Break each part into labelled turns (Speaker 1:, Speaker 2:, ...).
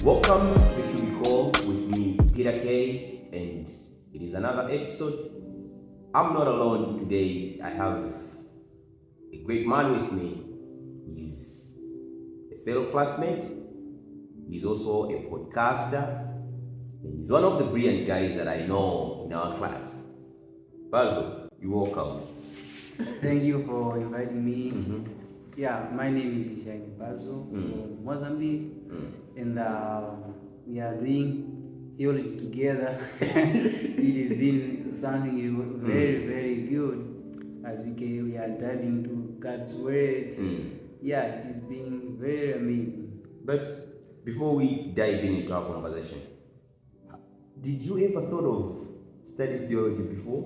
Speaker 1: Welcome to the Cubicle with me, Peter K, and it is another episode. I'm not alone today. I have a great man with me. He's a fellow classmate. He's also a podcaster, and he's one of the brilliant guys that I know in our class. Bazo, you're welcome.
Speaker 2: Thank you for inviting me. Yeah, my name is Jaime Bazo from Mozambique, and we are doing theology together. It has been something very, very good as we are diving into God's word. Yeah, it is being very amazing.
Speaker 1: But before we dive into our conversation, did you ever thought of studying theology before?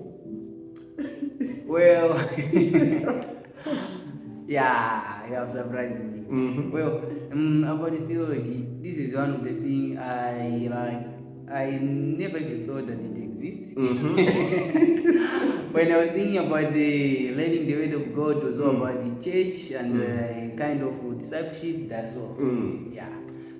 Speaker 2: Well, yeah, you have surprised me. Well, about the theology, this is one of the things I like. I never even thought that it exists. When I was thinking about the learning the word of God, it was all about the church and kind of discipleship. That's all. Yeah.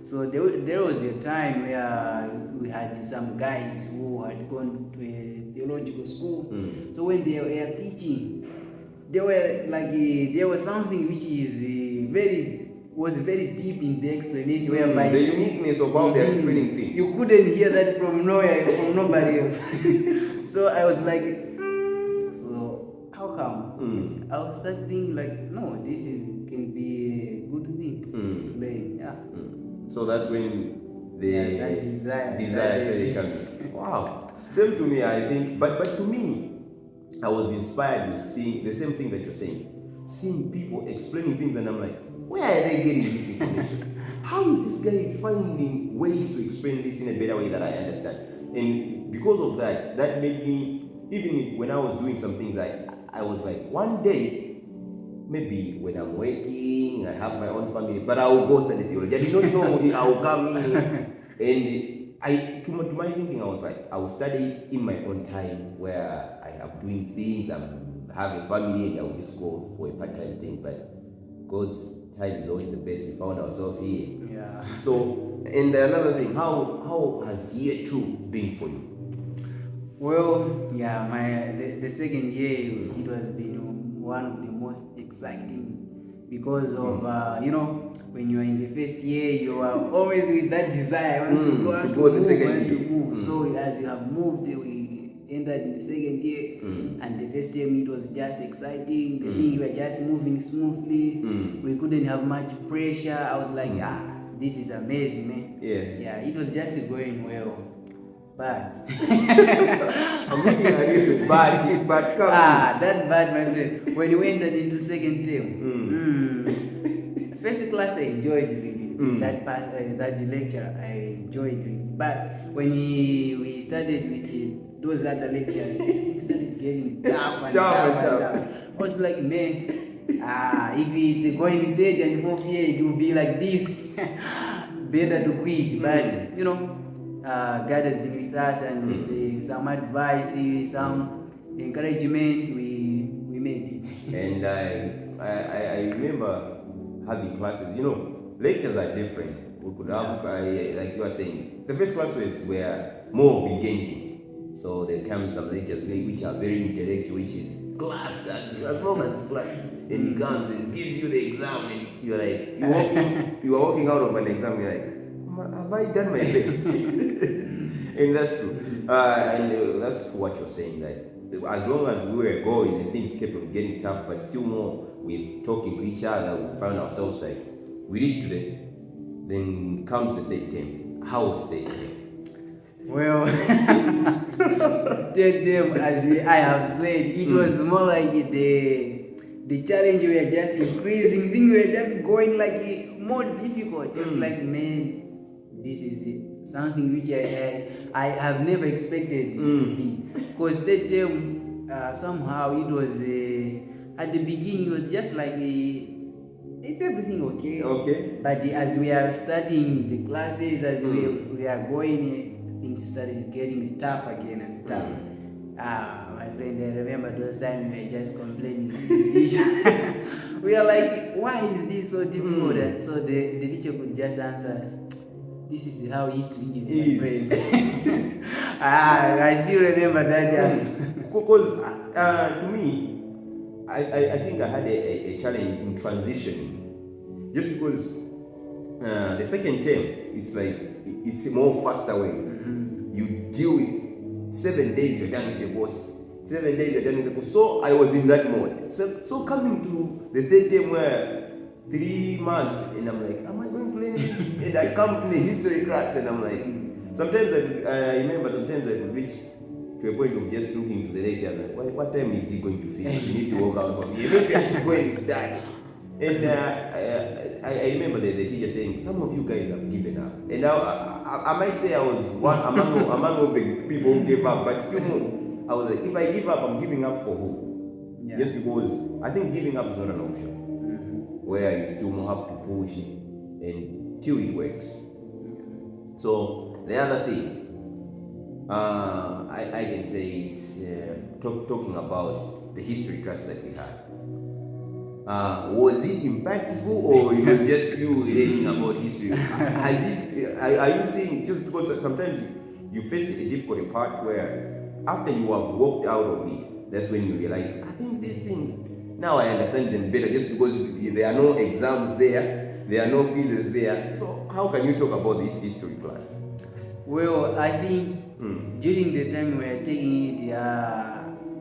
Speaker 2: So there was a time where we had some guys who had gone to a theological school. So when they were teaching, they were like there was something which is was very deep in the explanation, whereby
Speaker 1: the uniqueness of how they're explaining things.
Speaker 2: You couldn't hear that from nowhere, from nobody else. So I was like, so how come? I was thinking like, no, can be a good thing to learn. Yeah.
Speaker 1: So that's when the
Speaker 2: that desire
Speaker 1: started coming. Wow. Same to me, I think. But to me, I was inspired with seeing the same thing that you're saying. Seeing people explaining things, and I'm like, where are they getting this information? How is this guy finding ways to explain this in a better way that I understand? And because of that, that made me, even when I was doing some things, I was like, one day, maybe when I'm working, I have my own family, but I will go study theology. I did not know I will come in. And to my thinking, I was like, I will study it in my own time where I am doing things, I have a family, and I will just go for a part-time thing. But God's time is always the best. We found ourselves here.
Speaker 2: Yeah.
Speaker 1: So, and another thing, how has year 2 been for you?
Speaker 2: Well, yeah, the second year it was been one of the most exciting because of when you are in the first year you are always with that desire to go the second year. So as you have moved, we entered in the second year, and the first year it was just exciting. The thing were just moving smoothly. We couldn't have much pressure. I was like, this is amazing, man. Yeah, it was just going well. Bad.
Speaker 1: I'm looking at you with bad,
Speaker 2: that bad, my friend. When you entered into second term, first class I enjoyed really. That lecture I enjoyed really. But when we started with those other lectures, it started getting tough and tough. I was like, man, if it's going third and fourth year, it will be like this. Better to quit. But God has been with us, and with some advice, some encouragement, we made it.
Speaker 1: And I remember having classes. Lectures are different. We could have, like you were saying, the first classes were more of engaging. So there come some lectures which are very intellectual, which is class, as long as it's class. And he comes and gives you the exam, and you're like, you are walking out of an exam, you're like, have I done my best? And that's true. And that's true what you're saying, that as long as we were going and things kept on getting tough, but still more with talking to each other, we found ourselves like, we reached today. Then comes the third term. How was third term?
Speaker 2: Well, third term, as I have said, it was more like the challenge were just increasing. Things were just going like more difficult. It's like, man, this is something which I have never expected it to be. Because that term, somehow it was, at the beginning, it was just like, it's everything okay.
Speaker 1: Okay.
Speaker 2: But as we are studying the classes, as we are going, things started getting tough again and tough. My friend, I remember those times we were just complaining to the teacher. We are like, why is this so difficult? And so the teacher could just answer us, this is how history is, my friend. I still remember that day.
Speaker 1: Because to me, I think I had a challenge in transitioning, just because the second term, it's like it's a more faster way. You deal with 7 days, you're done with your boss. 7 days, you're done with the boss. So I was in that mode. So coming to the third term where 3 months, and I'm like, am I going to learn this? And I come in the history class, and I'm like, sometimes I remember sometimes I would reach to a point of just looking to the lecture, and like, what time is he going to finish? We need to walk out from here. Maybe I should go and study. And I remember the teacher saying, some of you guys have given up. And I might say I was one among the people who gave up, but still more. I was like, if I give up, I'm giving up for who? Yeah. Just because I think giving up is not an option. Where you still more have to push it until it works. So the other thing, I can say it's talking about the history class that we had. Was it impactful, or it was just you learning about history? Are you seeing, just because sometimes you face a difficult part where after you have walked out of it, that's when you realize, I think these things, now I understand them better, just because there are no exams there are no quizzes there. So how can you talk about this history class?
Speaker 2: Well, I think during the time we were taking it,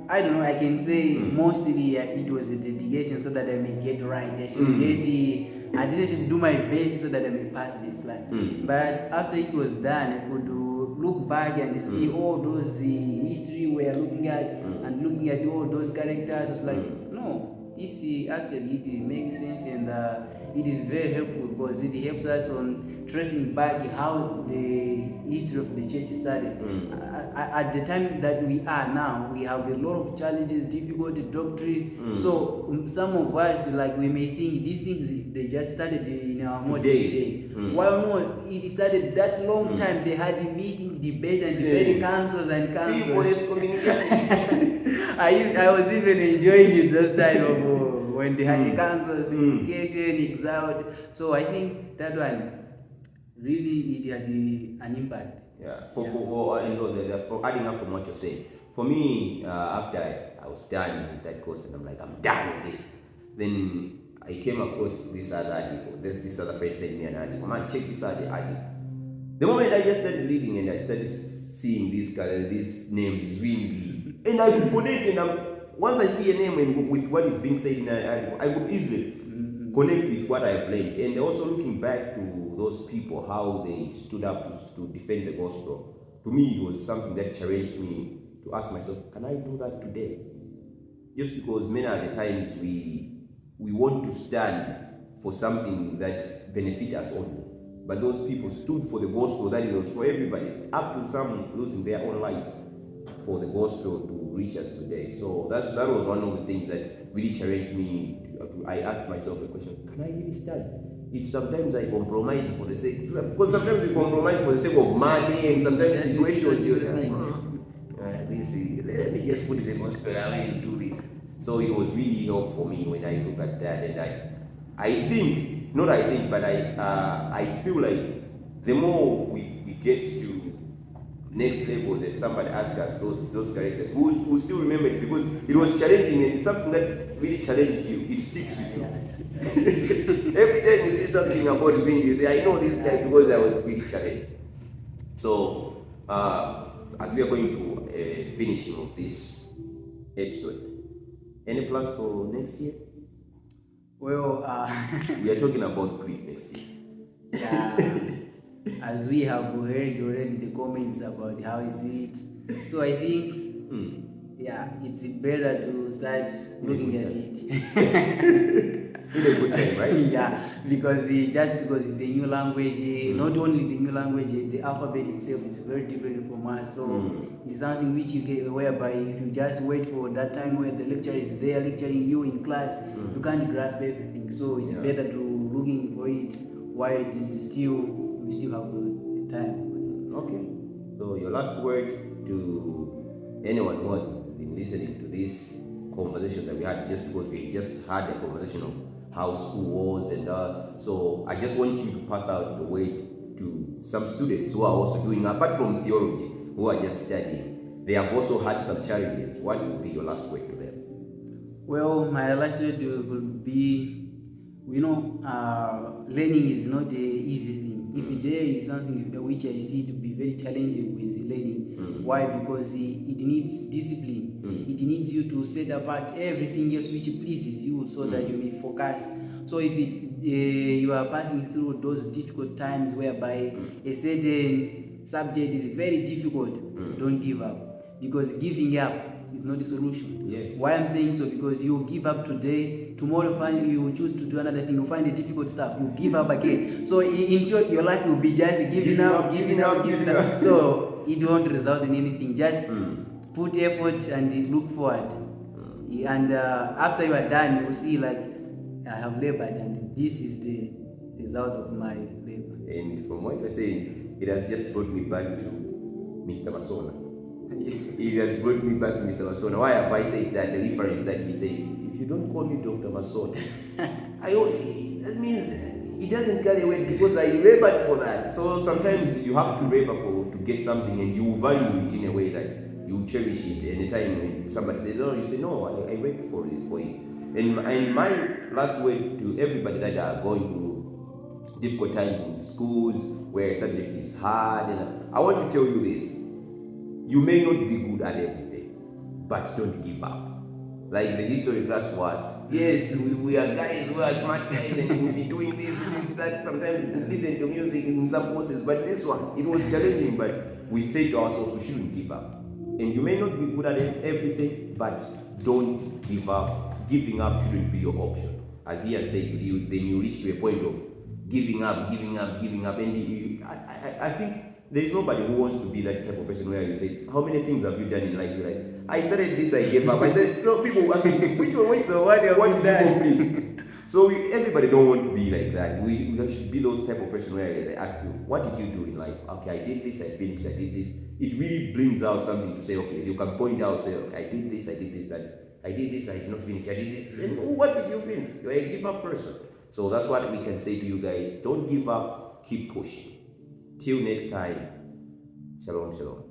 Speaker 2: I don't know, I can say mostly it was a dedication so that I may get right. I should I didn't do my best so that I may pass this class. But after it was done, I could look back and see all those history we are looking at and looking at all those characters. It's like, no, this actually it makes sense, and it is very helpful because it helps us on tracing back how the history of the church started. At the time that we are now, we have a lot of challenges, difficult doctrine. So some of us, like, we may think these things they just started in our modern day. While no, it started that long time. They had the meeting, debate, and debate councils and councils. I was even enjoying it those time of when they had the councils, education, exiled. So I think that one really it had an impact.
Speaker 1: Yeah, for adding up from what you're saying, for me, after I was done with that course, and I'm like, I'm done with this, then I came across this other article. This other friend sent me an article. Man, check this other article. The moment I just started reading and I started seeing these names really, and I could connect, and once I see a name and with what is being said in an article, I could easily connect with what I've learned. And also looking back to those people, how they stood up to defend the gospel, to me it was something that challenged me to ask myself, can I do that today? Just because many of the times we want to stand for something that benefits us only, but those people stood for the gospel that it was for everybody, up to some losing their own lives for the gospel to reach us today. So that was one of the things that really challenged me. I asked myself a question, can I really stand? If sometimes I compromise for the sake, because sometimes we compromise for the sake of money, and sometimes situations you're like, let me just put the gospel away and do this. So it was really helpful for me when I look at that, and I feel like the more we get to next levels and somebody asks us those characters, who still remember it because it was challenging, and it's something that really challenged you, it sticks with you. Every time you see something about him, you say, I know this guy because I was really challenged. So as we are going to finishing of this episode, any plans for next year?
Speaker 2: Well,
Speaker 1: we are talking about Greek next year.
Speaker 2: Yeah. As we have heard already the comments about how is it, so I think it's better to start looking at it.
Speaker 1: In a good time, right?
Speaker 2: Yeah, because just because it's a new language, not only is a new language, the alphabet itself is very different from us. So it's something which you get, whereby if you just wait for that time where the lecturer is there lecturing you in class, you can't grasp everything. So it's better to looking for it while it is we still have the time.
Speaker 1: Okay. So your last word to anyone who has been listening to this conversation that we had, just because we just had a conversation of how school was, and so I just want you to pass out the word to some students who are also doing, apart from theology, who are just studying, they have also had some challenges. What would be your last word to them?
Speaker 2: Well, my last word would be, learning is not an easy thing. If there is something which I see to be very challenging with learning, why? Because it needs discipline. It needs you to set apart everything else which pleases you so that you may focus. So if you are passing through those difficult times whereby a certain subject is very difficult, don't give up, because giving up is not the solution.
Speaker 1: Yes.
Speaker 2: Why I'm saying so? Because you give up today, tomorrow you will choose to do another thing, you find the difficult stuff, you give up again. So in short, your life will be just giving up. So it won't result in anything. Just put effort and look forward. And after you are done, you will see like, I have labored and this is the result of my labor.
Speaker 1: And from what you're saying, it has just brought me back to Mr. Masona. It has brought me back to Mr. Masona. Why have I said that? The reference that he says, if you don't call me Dr. Masona, that means it doesn't carry weight because I labored for that. So sometimes you have to labor to get something, and you value it in a way that you cherish it. Anytime when somebody says, oh, you say, no, I worked for it. And my last word to everybody that are going through difficult times in schools where a subject is hard, and I want to tell you this: you may not be good at everything, but don't give up. Like the history class was, yes, we are guys, we are smart guys, and we'll be doing this, that. Sometimes we listen to music in some courses, but this one, it was challenging, but we say to ourselves, we shouldn't give up. And you may not be good at everything, but don't give up. Giving up shouldn't be your option. As he has said, then you reach to a point of giving up. And I think there is nobody who wants to be that type of person where you say, how many things have you done in life? You're like, I started this, I gave up. So people ask me, which one? So what did you complete? So everybody don't want to be like that. We should be those type of person where they ask you, what did you do in life? Okay, I did this, I finished, I did this. It really brings out something to say, okay, you can point out, say, okay, I did this, that. I did this, I did not finish, I did this. And what did you finish? You're a give up person. So that's what we can say to you guys. Don't give up, keep pushing. Till next time, shalom, shalom.